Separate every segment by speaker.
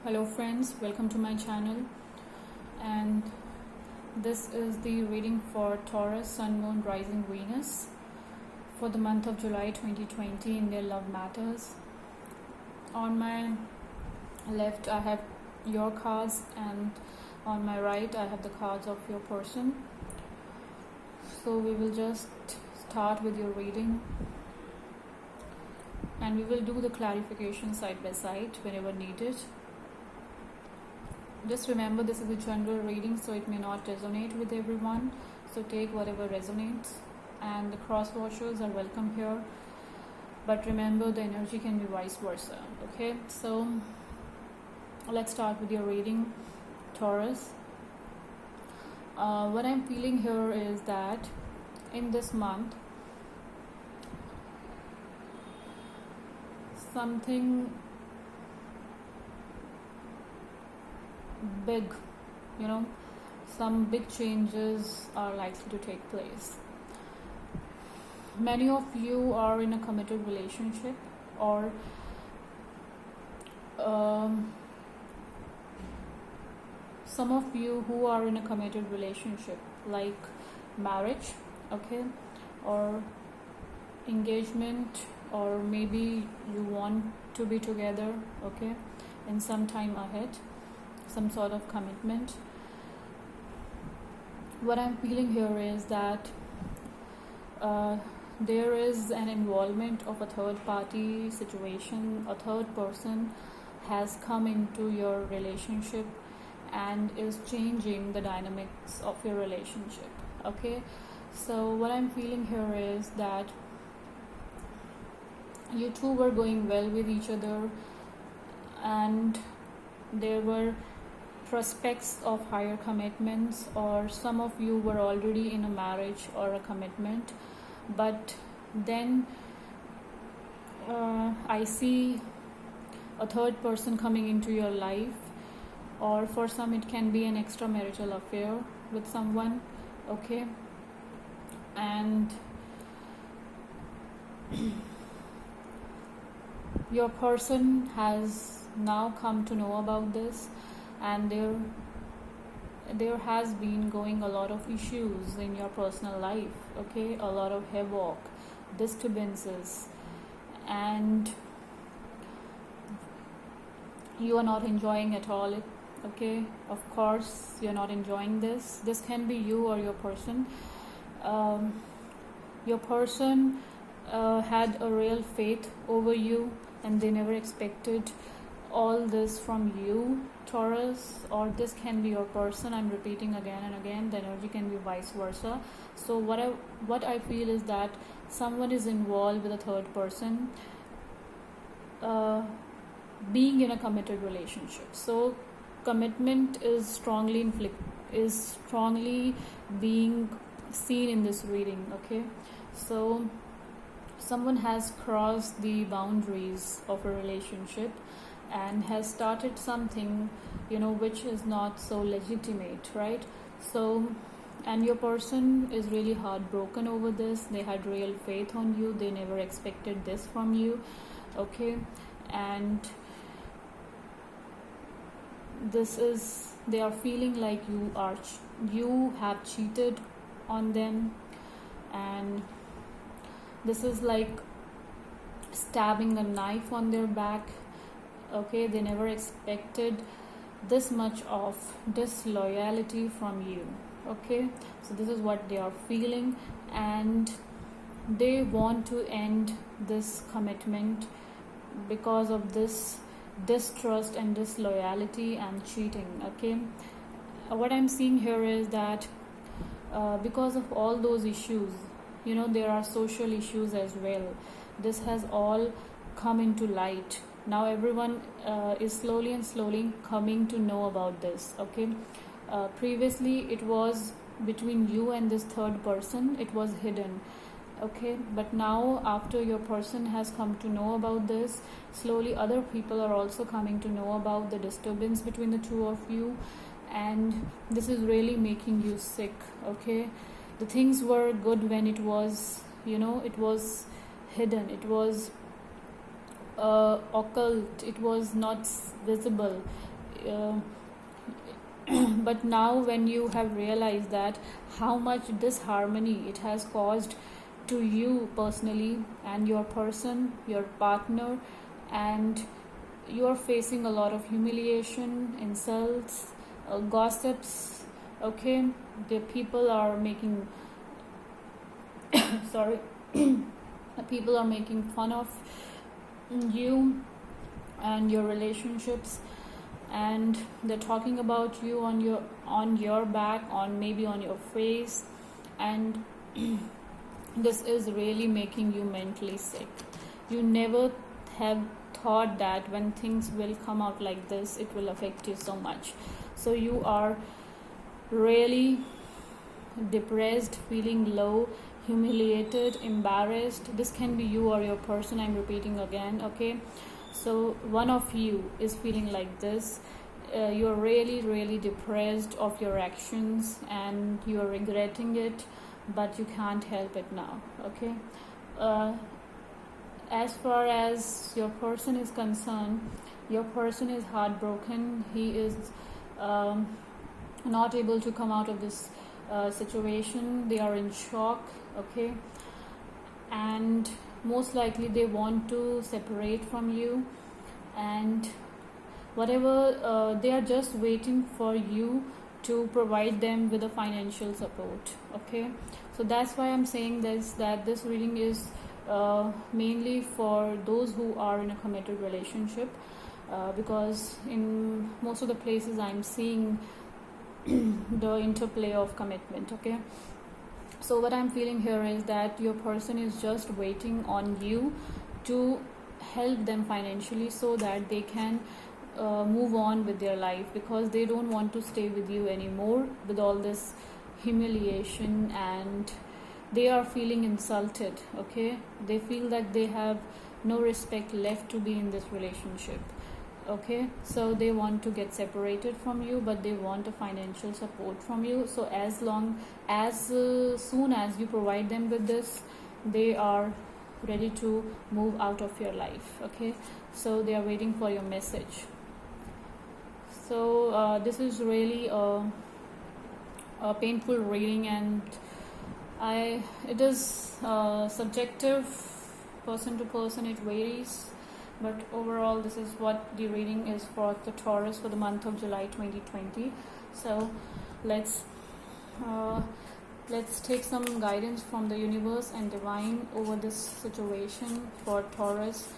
Speaker 1: Hello friends, welcome to my channel, and this is the reading for Taurus, Sun, Moon, Rising, Venus for the month of July 2020 in their love matters. On my left I have your cards, and on my right I have the cards of your person. So we will just start with your reading, and we will do the clarification side by side whenever needed. Just remember, this is a general reading, so it may not resonate with everyone, so take whatever resonates, and the cross watchers are welcome here, but remember the energy can be vice versa. Okay, so let's start with your reading, Taurus. What I'm feeling here is that in this month something big, some big changes are likely to take place. Many of you are in a committed relationship, or some of you who are in a committed relationship, like marriage, okay, or engagement, or maybe you want to be together, okay, in some time ahead, some sort of commitment. What I'm feeling here is that there is an involvement of a third party situation. A third person has come into your relationship and is changing the dynamics of your relationship. Okay, so what I'm feeling here is that you two were going well with each other, and there were prospects of higher commitments, or some of you were already in a marriage or a commitment, but then I see a third person coming into your life, or for some it can be an extramarital affair with someone, okay, and your person has now come to know about this, and there has been going a lot of issues in your personal life, okay, a lot of havoc, disturbances, and you are not enjoying at all it, okay. Of course you're not enjoying this can be you or your person. Your person had a real faith over you, and they never expected all this from you, Taurus, or this can be your person. I'm repeating again and again, the energy can be vice versa. So what I feel is that someone is involved with a third person, being in a committed relationship. So commitment is strongly being seen in this reading, okay. So someone has crossed the boundaries of a relationship and has started something, which is not so legitimate, right? So, and your person is really heartbroken over this. They had real faith on you, they never expected this from you, okay. And they are feeling like you have cheated on them, and this is like stabbing a knife on their back, okay. They never expected this much of disloyalty from you, okay. So this is what they are feeling, and they want to end this commitment because of this distrust and disloyalty and cheating, okay. What I'm seeing here is that because of all those issues, there are social issues as well. This has all come into light. Now everyone is slowly coming to know about this, okay. Previously it was between you and this third person, it was hidden, okay, but now after your person has come to know about this, slowly other people are also coming to know about the disturbance between the two of you, and this is really making you sick, okay. The things were good when it was, it was hidden, it was occult, it was not visible. uh, but now when you have realized that how much disharmony it has caused to you personally and your person, your partner, and you are facing a lot of humiliation, insults, gossips, okay, the people are making sorry people are making fun of you and your relationships, and they're talking about you on your back, on maybe on your face, and this is really making you mentally sick. You never have thought that when things will come out like this, it will affect you so much. So you are really depressed, feeling low, humiliated, embarrassed. This can be you or your person, I'm repeating again, okay? So one of you is feeling like this. You're really depressed of your actions and you're regretting it, but you can't help it now, okay? As far as your person is concerned, your person is heartbroken. He is not able to come out of this situation. They are in shock, okay? And most likely they want to separate from you, and whatever they are just waiting for you to provide them with a financial support, okay? So that's why I'm saying this, that this reading is mainly for those who are in a committed relationship, because in most of the places I'm seeing the interplay of commitment, okay? So what I'm feeling here is that your person is just waiting on you to help them financially so that they can move on with their life, because they don't want to stay with you anymore with all this humiliation, and they are feeling insulted, okay? They feel that they have no respect left to be in this relationship, okay? So they want to get separated from you, but they want a financial support from you. So as soon as you provide them with this, they are ready to move out of your life, okay? So they are waiting for your message. So this is really a painful reading, and it is subjective, person to person, it varies, but overall this is what the reading is for the Taurus for the month of July 2020. So let's take some guidance from the universe and divine over this situation for Taurus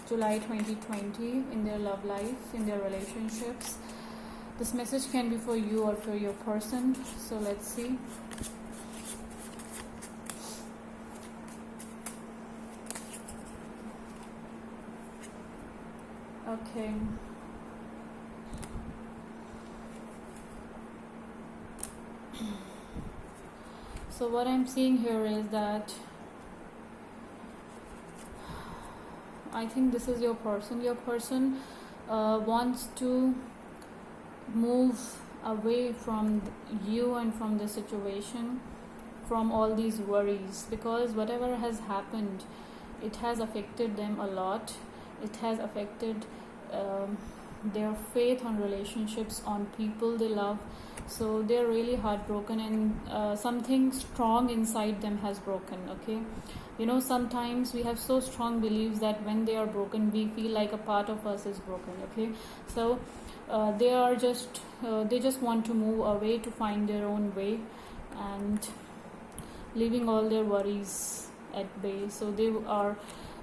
Speaker 1: July 2020 in their love life, in their relationships. This message can be for you or for your person. So let's see. Okay. So what I'm seeing here is that I think this is your person. Your person wants to move away from you and from the situation, from all these worries, because whatever has happened, it has affected them a lot. It has affected their faith on relationships, on people they love. So they're really heartbroken, and something strong inside them has broken, okay? You know, sometimes we have so strong beliefs that when they are broken, we feel like a part of us is broken, okay? So they just want to move away to find their own way and leaving all their worries at bay. So they are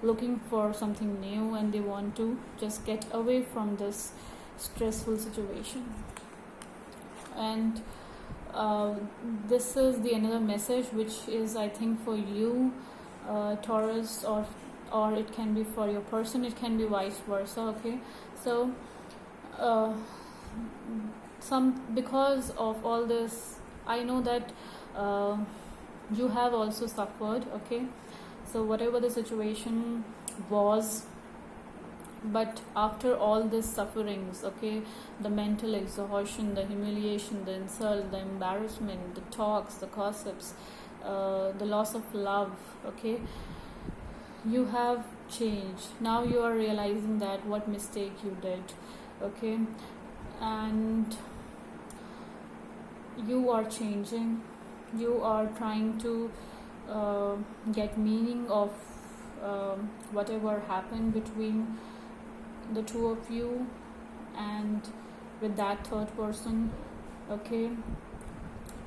Speaker 1: looking for something new, and they want to just get away from this stressful situation. And this is the another message, which is, I think, for you, Taurus, or it can be for your person, it can be vice versa, okay? So because of all this, I know that you have also suffered, okay? So whatever the situation was, but after all these sufferings, okay, the mental exhaustion, the humiliation, the insult, the embarrassment, the talks, the gossips, the loss of love, okay, you have change. Now you are realizing that what mistake you did. Okay, and you are changing. You are trying to get meaning of whatever happened between the two of you and with that third person. Okay,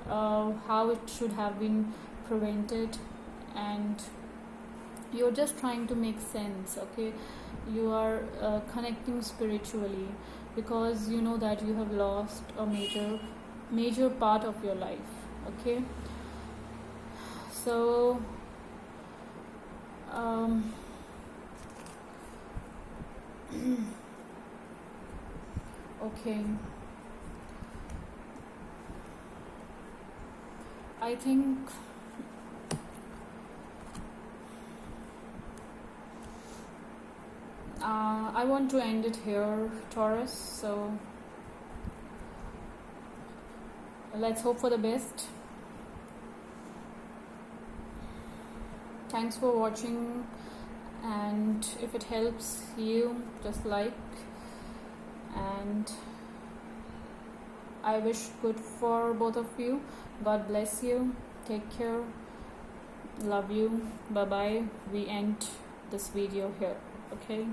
Speaker 1: how it should have been prevented, and you're just trying to make sense. Okay, you are connecting spiritually because you know that you have lost a major part of your life. Okay, so um, okay, I think I want to end it here, Taurus. So let's hope for the best. Thanks for watching, and if it helps you, just like, and I wish good for both of you. God bless you. Take care. Love you. Bye bye. We end this video here. Okay.